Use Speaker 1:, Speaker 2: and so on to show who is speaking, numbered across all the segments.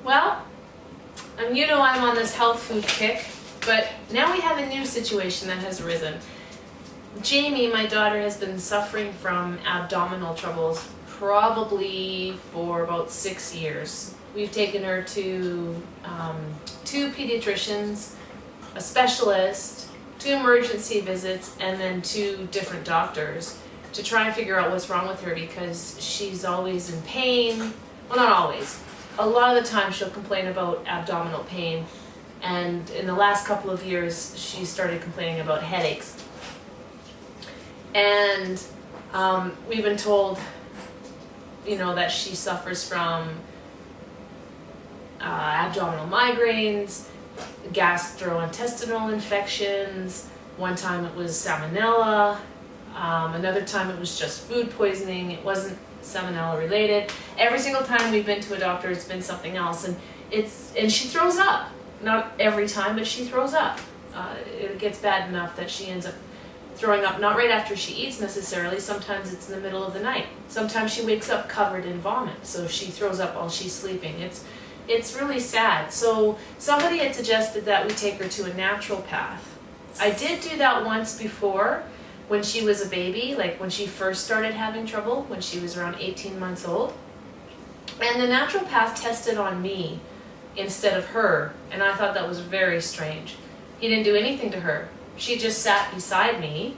Speaker 1: Well, you know I'm on this health food kick, but now we have a new situation that has arisen. Jamie, my daughter, has been suffering from abdominal troubles probably for about 6 years. We've taken her to 2 pediatricians, a specialist, 2 emergency visits, and then 2 different doctors to try and figure out what's wrong with her, because she's always in pain. Well, not always. A lot of the time she'll complain about abdominal pain, and in the last couple of years she started complaining about headaches. And we've been told, that she suffers from abdominal migraines, gastrointestinal infections. One time it was salmonella. Another time it was just food poisoning. It wasn't salmonella related. Every single time we've been to a doctor, it's been something else, and she throws up. Not every time, but she throws up. It gets bad enough that she ends up throwing up, not right after she eats necessarily. Sometimes it's in the middle of the night. Sometimes she wakes up covered in vomit, so she throws up while she's sleeping. It's really sad. So somebody had suggested that we take her to a naturopath. I did do that once before when she was a baby, like when she first started having trouble, when she was around 18 months old. And the naturopath tested on me instead of her, and I thought that was very strange. He didn't do anything to her. She just sat beside me,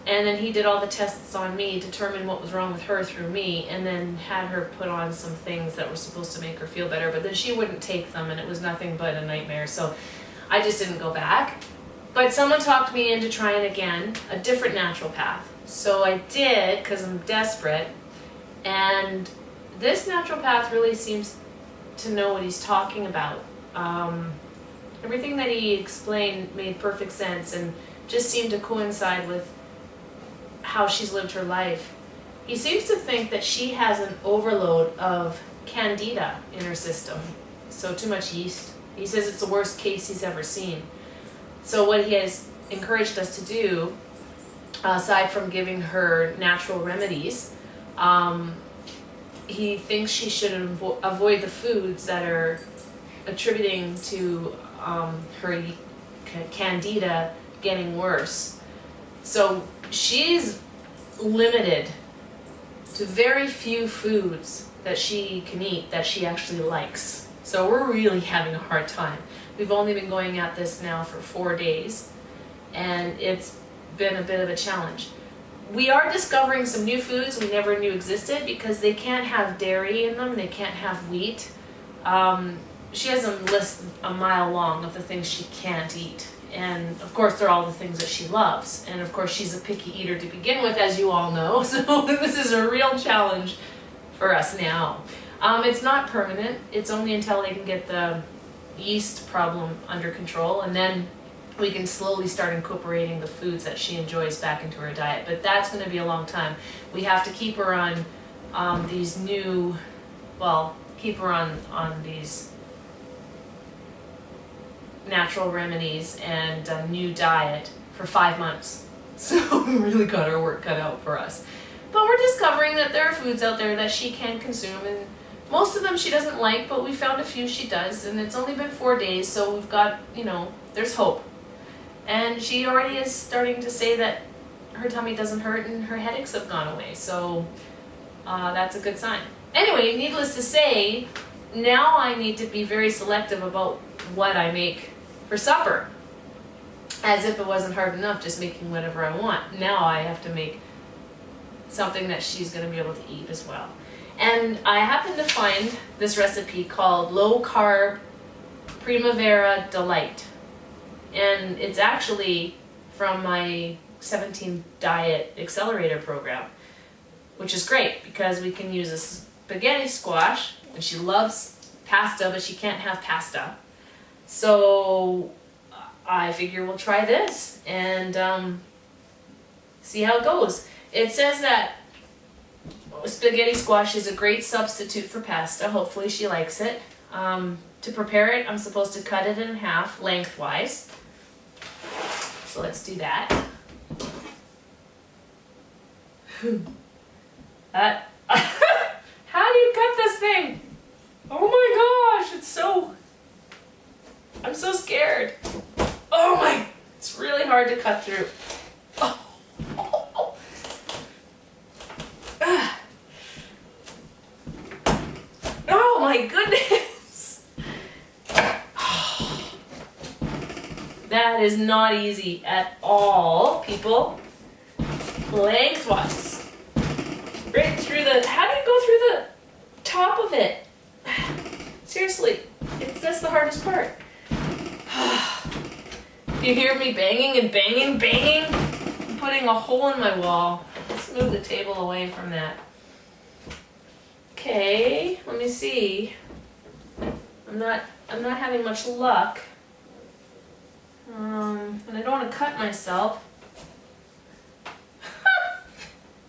Speaker 1: and then he did all the tests on me, determined what was wrong with her through me, and then had her put on some things that were supposed to make her feel better, but then she wouldn't take them, and it was nothing but a nightmare. So I just didn't go back. But someone talked me into trying again, a different naturopath. So I did, because I'm desperate, and this naturopath really seems to know what he's talking about. Everything that he explained made perfect sense and just seemed to coincide with how she's lived her life. He seems to think that she has an overload of candida in her system, so too much yeast. He says it's the worst case he's ever seen. So what he has encouraged us to do, aside from giving her natural remedies, he thinks she should avoid the foods that are attributing to her candida getting worse. So she's limited to very few foods that she can eat that she actually likes. So we're really having a hard time. We've only been going at this now for 4 days, and it's been a bit of a challenge. We are discovering some new foods we never knew existed, because they can't have dairy in them, they can't have wheat. She has a list a mile long of the things she can't eat. And of course they're all the things that she loves. And of course she's a picky eater to begin with, as you all know. So this is a real challenge for us now. It's not permanent. It's only until they can get the yeast problem under control, and then we can slowly start incorporating the foods that she enjoys back into her diet. But that's going to be a long time. We have to keep her on these new, keep her on these natural remedies and a new diet for 5 months. So we really got our work cut out for us. But we're discovering that there are foods out there that she can consume, and most of them she doesn't like, but we found a few she does, and it's only been 4 days, so we've got, there's hope. And she already is starting to say that her tummy doesn't hurt and her headaches have gone away, so that's a good sign. Anyway, needless to say, now I need to be very selective about what I make for supper. As if it wasn't hard enough just making whatever I want. Now I have to make something that she's going to be able to eat as well. And I happened to find this recipe called Low Carb Primivera Delight. And it's actually from my 17 Diet Accelerator program, which is great because we can use a spaghetti squash, and she loves pasta, but she can't have pasta. So I figure we'll try this and see how it goes. It says that spaghetti squash is a great substitute for pasta. Hopefully she likes it. To prepare it, I'm supposed to cut it in half lengthwise. So let's do that. How do you cut this thing? Oh my hard to cut through. Oh my goodness. That is not easy at all, people. Lengthwise. Right through the, how do you go through the top of it? Seriously, that's the hardest part. You hear me banging and banging, banging? I'm putting a hole in my wall. Let's move the table away from that. Okay, let me see. I'm not having much luck. And I don't want to cut myself.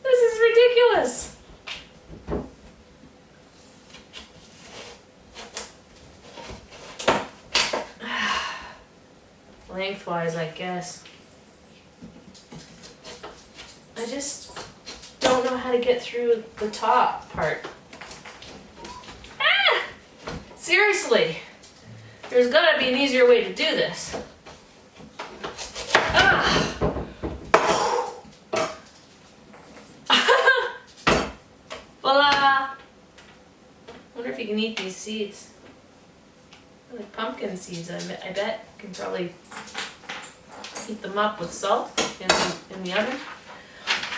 Speaker 1: This is ridiculous. Lengthwise, I guess. I just don't know how to get through the top part. Ah! Seriously, there's gotta be an easier way to do this. Ah! Voila! Wonder if you can eat these seeds. They're like pumpkin seeds, I bet. You can probably heat them up with salt in the oven.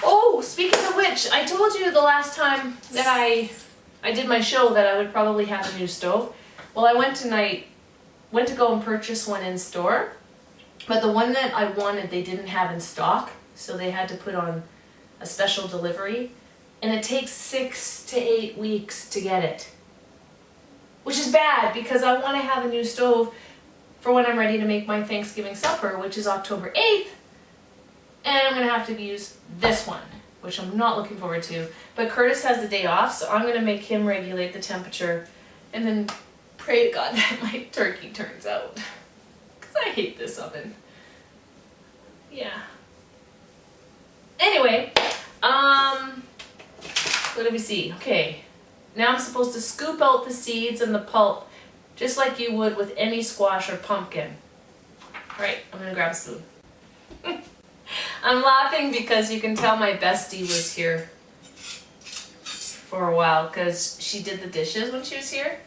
Speaker 1: Oh, speaking of which, I told you the last time that I did my show that I would probably have a new stove. Well, I went to go and purchase one in store, but the one that I wanted they didn't have in stock, so they had to put on a special delivery, and it takes 6 to 8 weeks to get it. Which is bad because I want to have a new stove for when I'm ready to make my Thanksgiving supper, which is October 8th. And I'm going to have to use this one, which I'm not looking forward to. But Curtis has the day off, so I'm going to make him regulate the temperature and then pray to God that my turkey turns out. Because I hate this oven. Yeah. Anyway, let me see. Okay. Now I'm supposed to scoop out the seeds and the pulp, just like you would with any squash or pumpkin. All right, I'm gonna grab a spoon. I'm laughing because you can tell my bestie was here for a while because she did the dishes when she was here.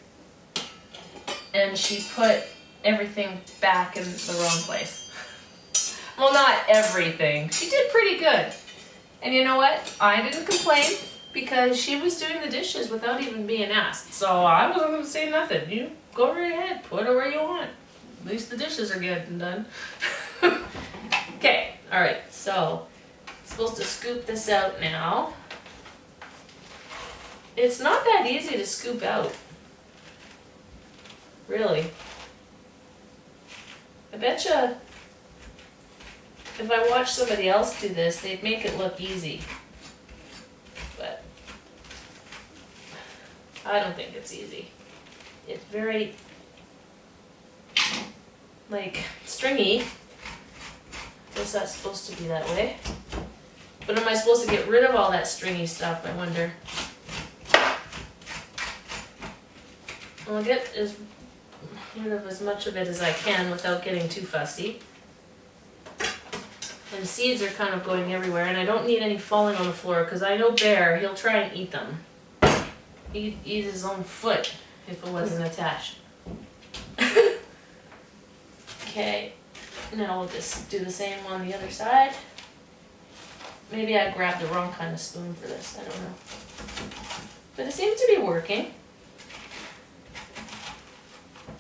Speaker 1: And she put everything back in the wrong place. Well, not everything. She did pretty good. And you know what? I didn't complain, because she was doing the dishes without even being asked. So I wasn't going to say nothing. You go right ahead. Put it where you want. At least the dishes are good and done. Okay. All right. So I'm supposed to scoop this out now. It's not that easy to scoop out. Really. I betcha if I watched somebody else do this, they'd make it look easy. But I don't think it's easy. It's very, like, stringy. I guess that's supposed to be that way. But am I supposed to get rid of all that stringy stuff, I wonder? I'll get rid of as much of it as I can without getting too fussy. And seeds are kind of going everywhere, and I don't need any falling on the floor because I know Bear, he'll try and eat them. He'd eat his own foot if it wasn't attached. Okay, now we'll just do the same on the other side. Maybe I grabbed the wrong kind of spoon for this, I don't know. But it seems to be working.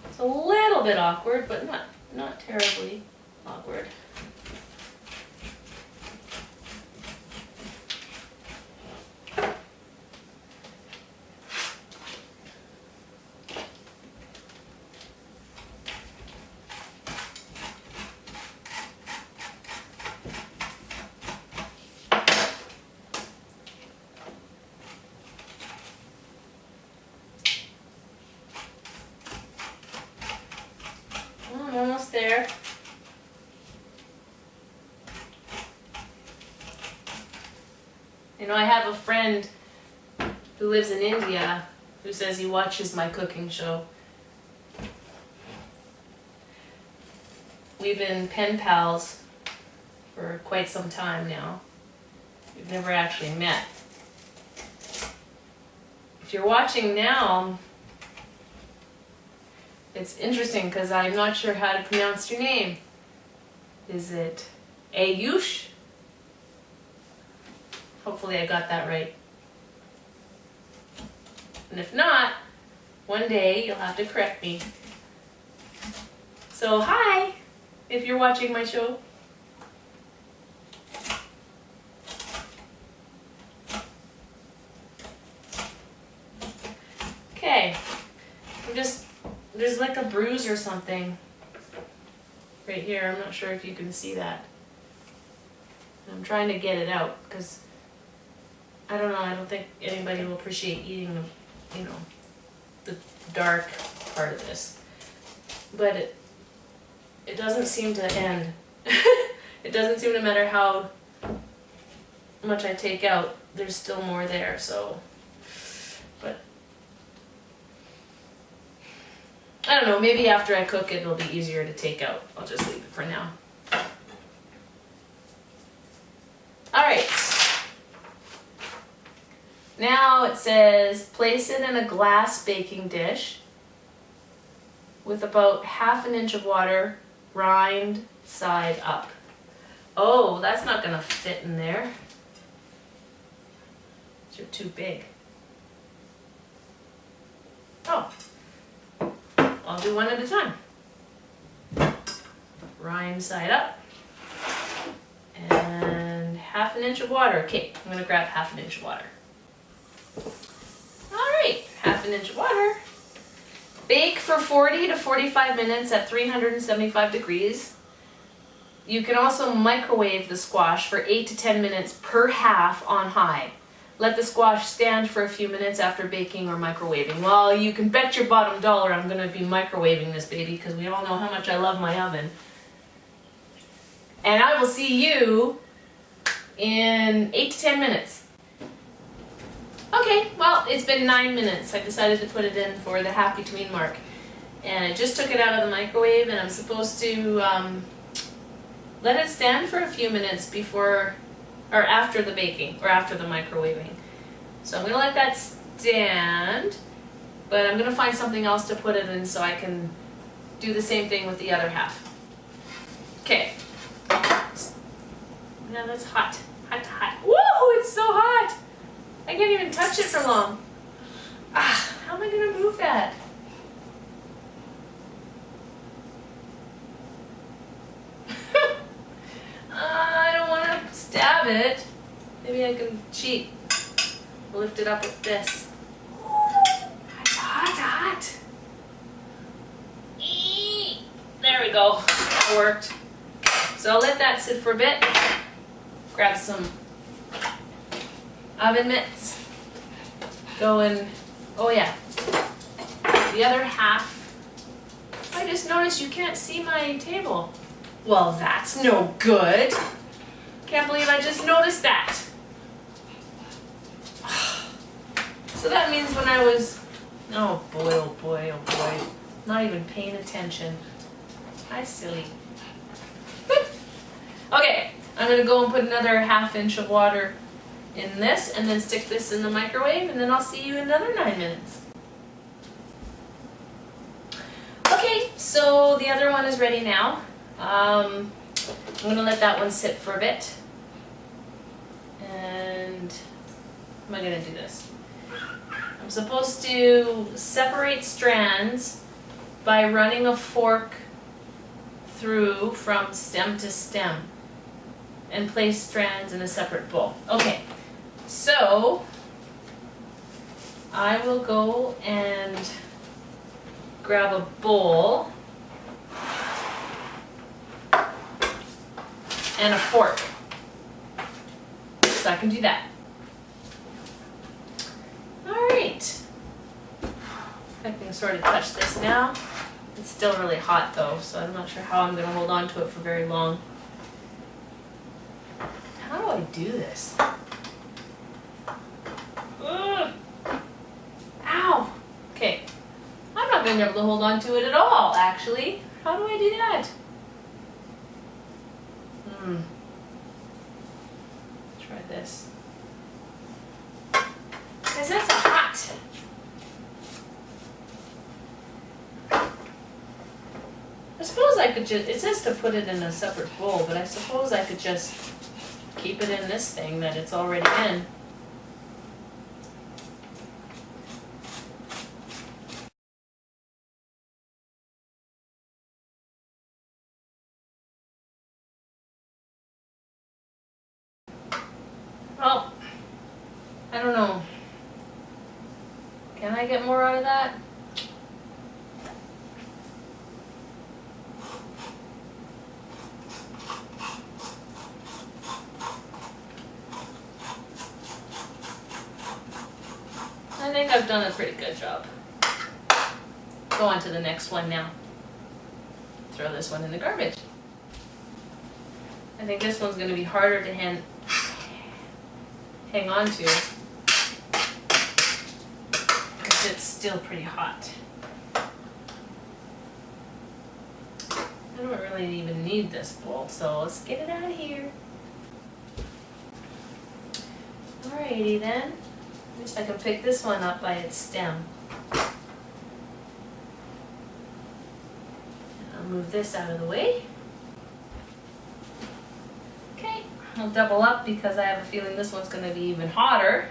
Speaker 1: It's a little bit awkward, but not terribly awkward. Almost there. You know, I have a friend who lives in India who says he watches my cooking show. We've been pen pals for quite some time now. We've never actually met. If you're watching now, it's interesting because I'm not sure how to pronounce your name. Is it Ayush? Hopefully I got that right. And if not, one day you'll have to correct me. So hi, if you're watching my show. Okay, there's like a bruise or something right here. I'm not sure if you can see that. I'm trying to get it out because I don't know, I don't think anybody will appreciate eating the, the dark part of this. But it doesn't seem to end. It doesn't seem to matter how much I take out, there's still more there, so. But I don't know, maybe after I cook it, it'll be easier to take out. I'll just leave it for now. All right. Now it says, place it in a glass baking dish with about 1/2 inch of water, rind side up. Oh, that's not gonna fit in there. These are too big. Oh, I'll do one at a time. Rind side up. And 1/2 inch of water. Okay, I'm gonna grab 1/2 inch of water. Alright, 1/2 inch of water. Bake for 40 to 45 minutes at 375 degrees. You can also microwave the squash for 8 to 10 minutes per half on high. Let the squash stand for a few minutes after baking or microwaving. Well, you can bet your bottom dollar I'm going to be microwaving this baby because we all know how much I love my oven. And I will see you in 8 to 10 minutes. Okay, well, it's been 9 minutes. I decided to put it in for the half between mark. And I just took it out of the microwave, and I'm supposed to let it stand for a few minutes before, or after the baking, or after the microwaving. So I'm going to let that stand, but I'm going to find something else to put it in so I can do the same thing with the other half. Okay. Now that's hot. Hot, hot. Woo! It's so hot! I can't even touch it for long. Ah, how am I going to move that? I don't want to stab it. Maybe I can cheat. Lift it up with this. It's hot, hot. Eee! There we go. That worked. So I'll let that sit for a bit. Grab some oven mitts. Go in. Oh yeah. The other half. I just noticed you can't see my table. Well, that's no good. Can't believe I just noticed that. So that means when I was, oh boy, oh boy, oh boy, not even paying attention. Hi, silly. Okay, I'm gonna go and put another 1/2 inch of water in this and then stick this in the microwave, and then I'll see you in another 9 minutes. Okay, so the other one is ready now. I'm gonna let that one sit for a bit. And how am I gonna do this? I'm supposed to separate strands by running a fork through from stem to stem and place strands in a separate bowl. Okay, so I will go and grab a bowl and a fork. So I can do that. Alright. I can sort of touch this now. It's still really hot though, so I'm not sure how I'm going to hold on to it for very long. How do I do this? Ugh. Ow! Okay. I'm not going to be able to hold on to it at all, actually. How do I do that? like this. Because that's hot. I suppose I could just, it says to put it in a separate bowl, but I suppose I could just keep it in this thing that it's already in. Well, I don't know. Can I get more out of that? I think I've done a pretty good job. Go on to the next one now. Throw this one in the garbage. I think this one's going to be harder to hang on to because it's still pretty hot. I don't really even need this bowl, so let's get it out of here. Alrighty then. At least I can pick this one up by its stem. I'll move this out of the way. Okay, I'll double up because I have a feeling this one's going to be even hotter.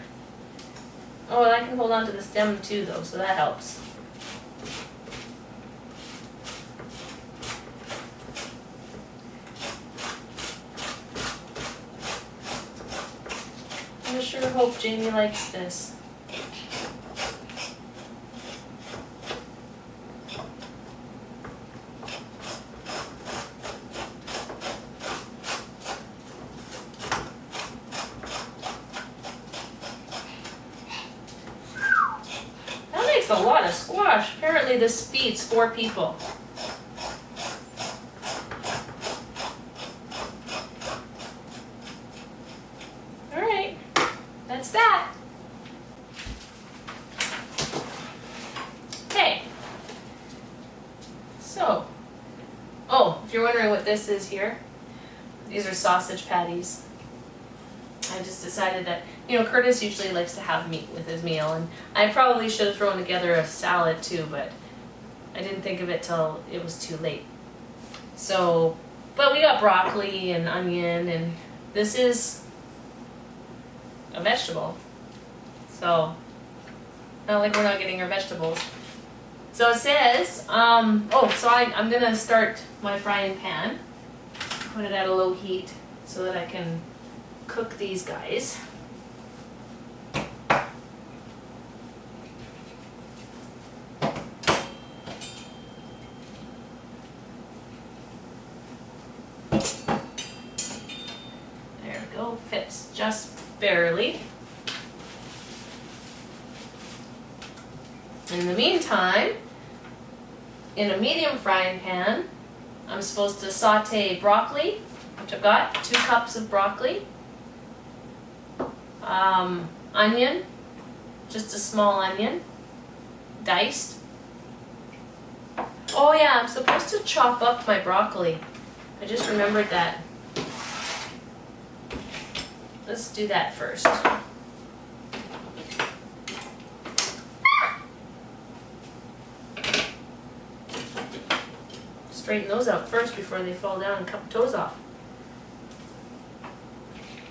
Speaker 1: Oh, and I can hold on to the stem too though, so that helps. I sure hope Jamie likes this. That makes a lot of squash. Apparently this feeds 4 people. That's that. Okay. So, oh, if you're wondering what this is here, these are sausage patties. I just decided that, you know, Curtis usually likes to have meat with his meal, and I probably should have thrown together a salad too, but I didn't think of it till it was too late. So, but we got broccoli and onion, and this is a vegetable, so not like we're not getting our vegetables. So it says, so I'm gonna start my frying pan, put it at a low heat so that I can cook these guys. There we go, fits just barely. In the meantime, in a medium frying pan, I'm supposed to saute broccoli, which I've got 2 cups of broccoli, onion, just a small onion, diced. Oh yeah, I'm supposed to chop up my broccoli. I just remembered that. Let's do that first. Straighten those out first before they fall down and cut the toes off.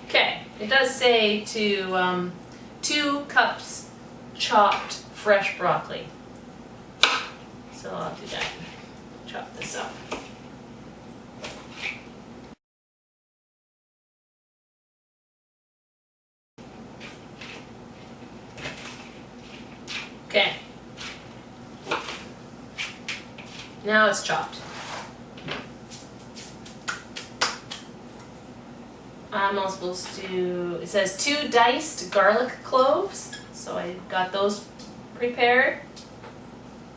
Speaker 1: Okay, it does say to 2 cups chopped fresh broccoli. So I'll do that. Chop this up. Okay. Now it's chopped. I'm also supposed to, it says 2 diced garlic cloves, so I got those prepared,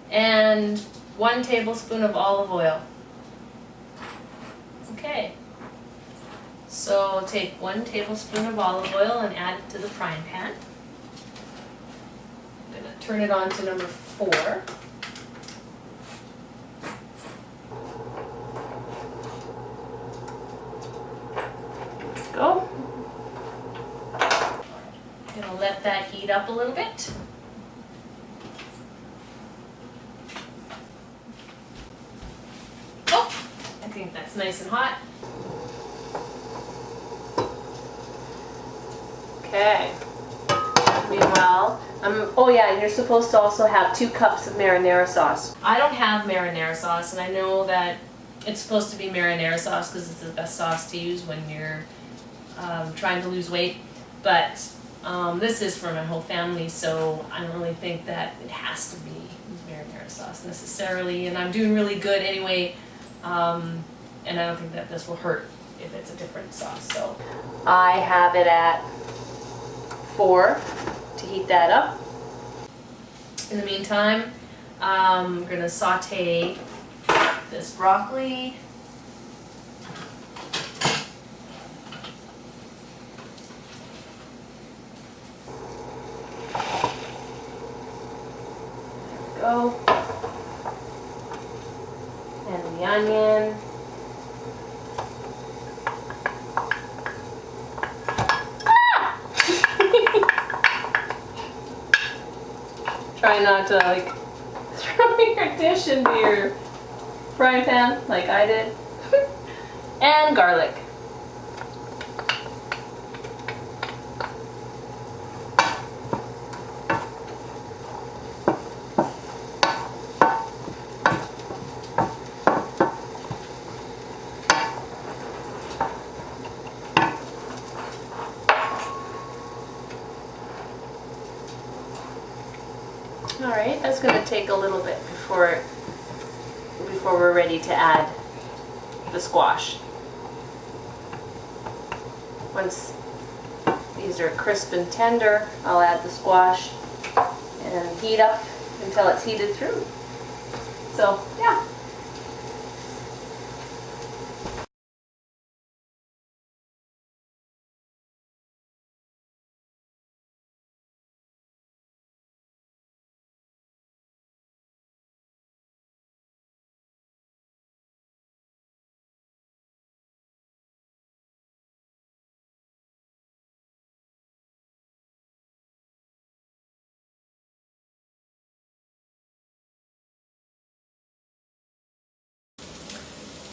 Speaker 1: and 1 tablespoon of olive oil. Okay, so take 1 tablespoon of olive oil and add it to the frying pan. I'm going to turn it on to number 4. Go. heat up a little bit. Oh, I think that's nice and hot. Okay. Meanwhile, oh yeah, you're supposed to also have 2 cups of marinara sauce. I don't have marinara sauce, and I know that it's supposed to be marinara sauce because it's the best sauce to use when you're trying to lose weight. But this is for my whole family, so I don't really think that it has to be marinara sauce necessarily. And I'm doing really good anyway, and I don't think that this will hurt if it's a different sauce. So I have it at 4 to heat that up. In the meantime, I'm gonna saute this broccoli. Go. And the onion. Try not to like throw your dish into your frying pan like I did. And garlic. Alright, that's going to take a little bit before we're ready to add the squash. Once these are crisp and tender, I'll add the squash and heat up until it's heated through. So, yeah.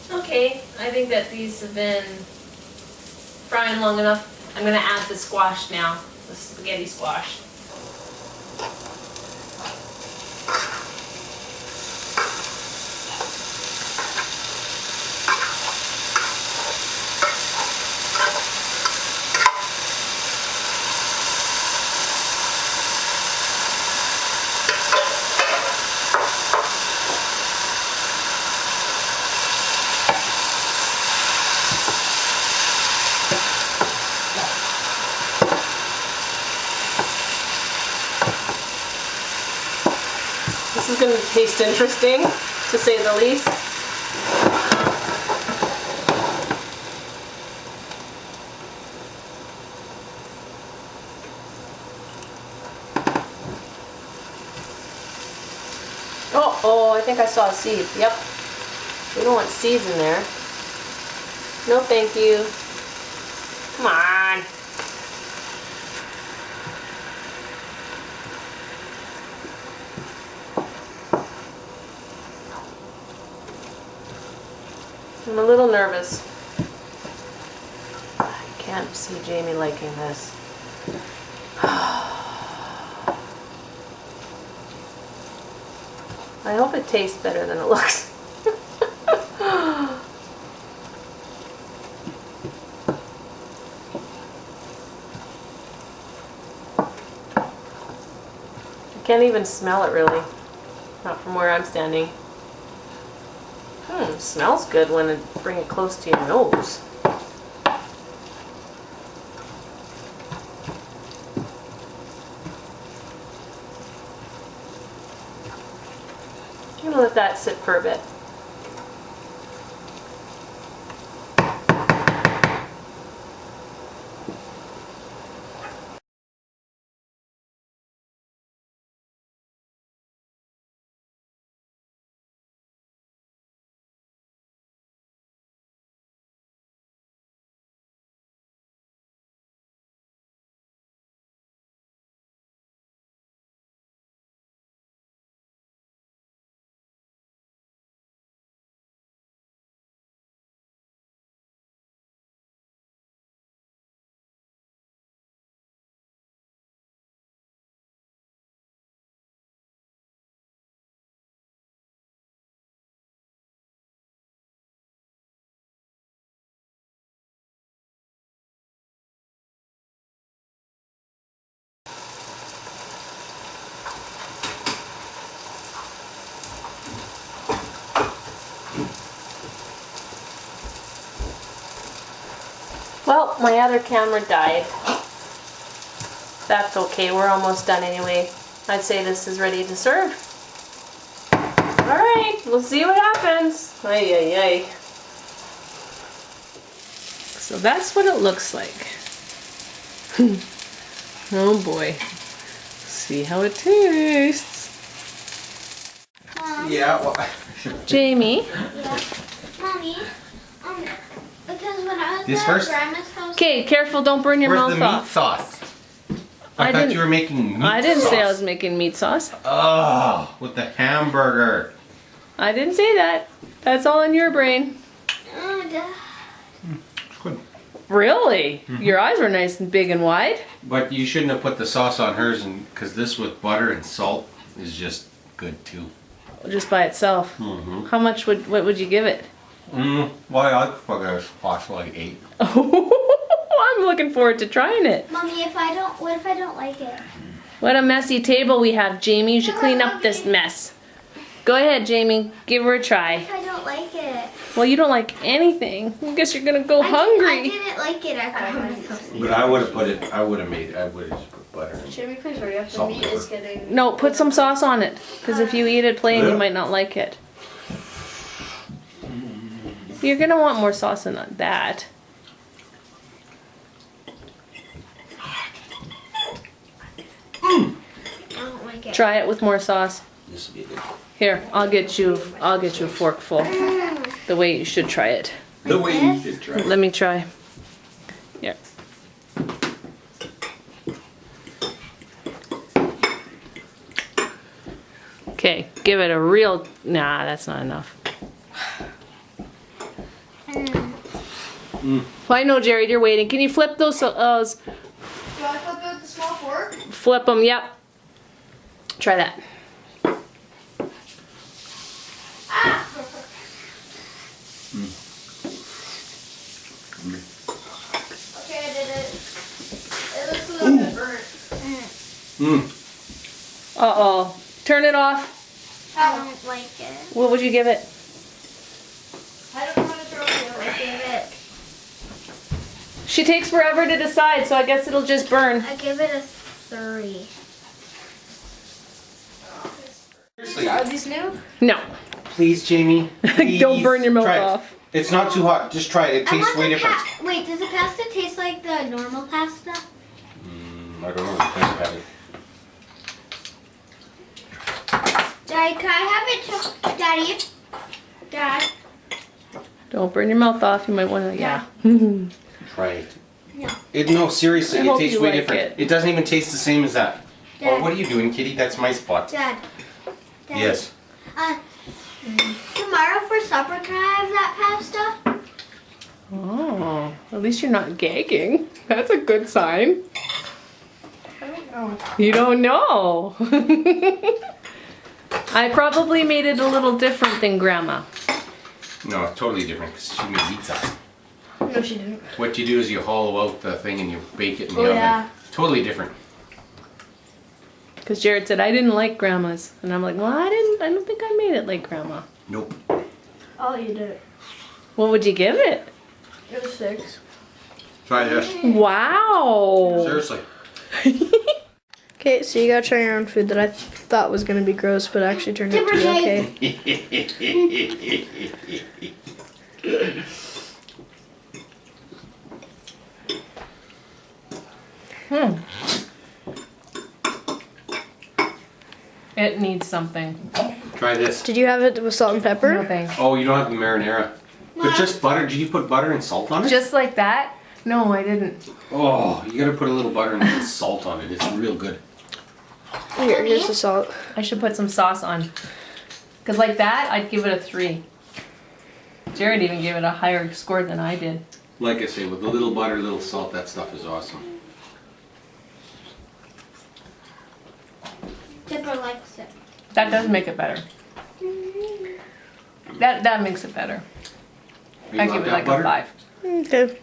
Speaker 1: Okay, I think that these have been frying long enough. I'm going to add the squash now, the spaghetti squash. This is going to taste interesting, to say the least. Oh, I think I saw a seed. Yep. We don't want seeds in there. No, thank you. Come on. I'm a little nervous. I can't see Jamie liking this. I hope it tastes better than it looks. I can't even smell it really. Not from where I'm standing. Smells good when you bring it close to your nose. I'm gonna let that sit for a bit. Well, my other camera died. That's okay, we're almost done anyway. I'd say this is ready to serve. Alright, we'll see what happens. Ay, ay, ay. So that's what it looks like. Oh boy. See how it tastes.
Speaker 2: Yeah, well.
Speaker 1: Jamie.
Speaker 3: Yeah. Mommy, because when I was
Speaker 2: This
Speaker 3: at
Speaker 2: first?
Speaker 3: Grandma's house.
Speaker 1: Okay, careful, don't burn your
Speaker 2: Where's
Speaker 1: mouth
Speaker 2: the meat
Speaker 1: off.
Speaker 2: sauce?
Speaker 1: I
Speaker 2: I thought
Speaker 1: didn't-
Speaker 2: you were making meat sauce.
Speaker 1: I didn't say I was making meat sauce.
Speaker 2: Oh, with the hamburger.
Speaker 1: I didn't say that. That's all in your brain.
Speaker 2: It's good.
Speaker 1: Really? Your eyes were nice and big and wide.
Speaker 2: But you shouldn't have put the sauce on hers, because this with butter and salt is just good too.
Speaker 1: Just by itself. How much what would you give it?
Speaker 2: Why I'd probably cost like 8.
Speaker 1: I'm looking forward to trying it.
Speaker 3: Mommy, what if I don't like it?
Speaker 1: What a messy table we have, Jamie. You should clean up this mess. Go ahead, Jamie. Give her a try.
Speaker 3: If I don't like it.
Speaker 1: Well, you don't like anything. I guess you're gonna go
Speaker 3: I
Speaker 1: hungry.
Speaker 3: didn't like it at Grandma's house.
Speaker 2: But I would have put it, I would have just put butter in.
Speaker 3: Should we please hurry up? The
Speaker 2: Salt
Speaker 3: meat
Speaker 2: pepper.
Speaker 3: is getting.
Speaker 1: No, put some sauce on it. Because if you eat it plain, you
Speaker 2: Yeah.
Speaker 1: might not like it. You're gonna want more sauce than that.
Speaker 3: I don't like it.
Speaker 1: Try it with more sauce.
Speaker 2: This will be good.
Speaker 1: Here, I'll get you a forkful. The way you should try it.
Speaker 2: The way you should try.
Speaker 1: Let me try. Here. Okay, give it a real. Nah, that's not enough. Well, I know, Jared, you're waiting. Can you flip those?
Speaker 3: Do I flip out the small fork?
Speaker 1: Flip them. Yep. Try that.
Speaker 3: Okay, I did it. It looks a little bit burnt.
Speaker 1: Uh-oh. Turn it off.
Speaker 3: I don't like it.
Speaker 1: What would you give it?
Speaker 3: I don't know how to throw it. I give it.
Speaker 1: She takes forever to decide, so I guess it'll just burn.
Speaker 3: I give it a 3.
Speaker 2: Seriously,
Speaker 3: Are these new?
Speaker 1: No.
Speaker 2: please, Jamie. Please.
Speaker 1: Don't burn your mouth
Speaker 2: Try it.
Speaker 1: off.
Speaker 2: It's not too hot. Just try it. It tastes way different.
Speaker 3: Wait, does the pasta taste like the normal pasta?
Speaker 2: I don't know. It depends, Patty.
Speaker 3: Daddy, can I have it? Daddy? Dad?
Speaker 1: Don't burn your mouth off. You might want to, yeah.
Speaker 2: Try it.
Speaker 3: No.
Speaker 2: No, seriously,
Speaker 1: I
Speaker 2: it
Speaker 1: hope
Speaker 2: tastes
Speaker 1: you
Speaker 2: way
Speaker 1: like
Speaker 2: different.
Speaker 1: it.
Speaker 2: It doesn't even taste the same as that.
Speaker 3: Dad.
Speaker 2: Oh, what are you doing, Kitty? That's my spot.
Speaker 3: Dad. Dad.
Speaker 2: Yes.
Speaker 3: Tomorrow for supper, can I have that pasta?
Speaker 1: Oh, at least you're not gagging. That's a good sign.
Speaker 3: I don't know.
Speaker 1: You don't know. I probably made it a little different than Grandma.
Speaker 2: No, totally different because she made meat sauce.
Speaker 3: No, she didn't.
Speaker 2: What you do is you hollow out the thing and you bake it in the
Speaker 3: Oh,
Speaker 2: oven.
Speaker 3: yeah.
Speaker 2: Totally different.
Speaker 1: Because Jared said I didn't like Grandma's, and I'm like, well, I don't think I made it like Grandma.
Speaker 2: Nope.
Speaker 3: I'll eat it.
Speaker 1: What would you give it?
Speaker 3: It was 6.
Speaker 2: Try this.
Speaker 1: Wow.
Speaker 2: Seriously.
Speaker 4: Okay, so you gotta try your own food that I thought was gonna be gross, but actually turned out to be okay.
Speaker 1: It needs something.
Speaker 2: Try this.
Speaker 4: Did you have it with salt and pepper?
Speaker 1: No thanks.
Speaker 2: Oh, you don't have the marinara. But just butter. Did you put butter and salt on it?
Speaker 1: Just like that? No, I didn't.
Speaker 2: Oh, you gotta put a little butter and salt on it. It's real good.
Speaker 4: Here's the salt.
Speaker 1: I should put some sauce on. Because like that, I'd give it a 3. Jared even gave it a higher score than I did.
Speaker 2: Like I say, with a little butter, little salt, that stuff is awesome.
Speaker 3: Dipper likes it.
Speaker 1: That does make it better. That makes it better.
Speaker 2: You
Speaker 1: I
Speaker 2: love
Speaker 1: give it
Speaker 2: that
Speaker 1: like
Speaker 2: butter?
Speaker 1: a 5.
Speaker 4: Okay.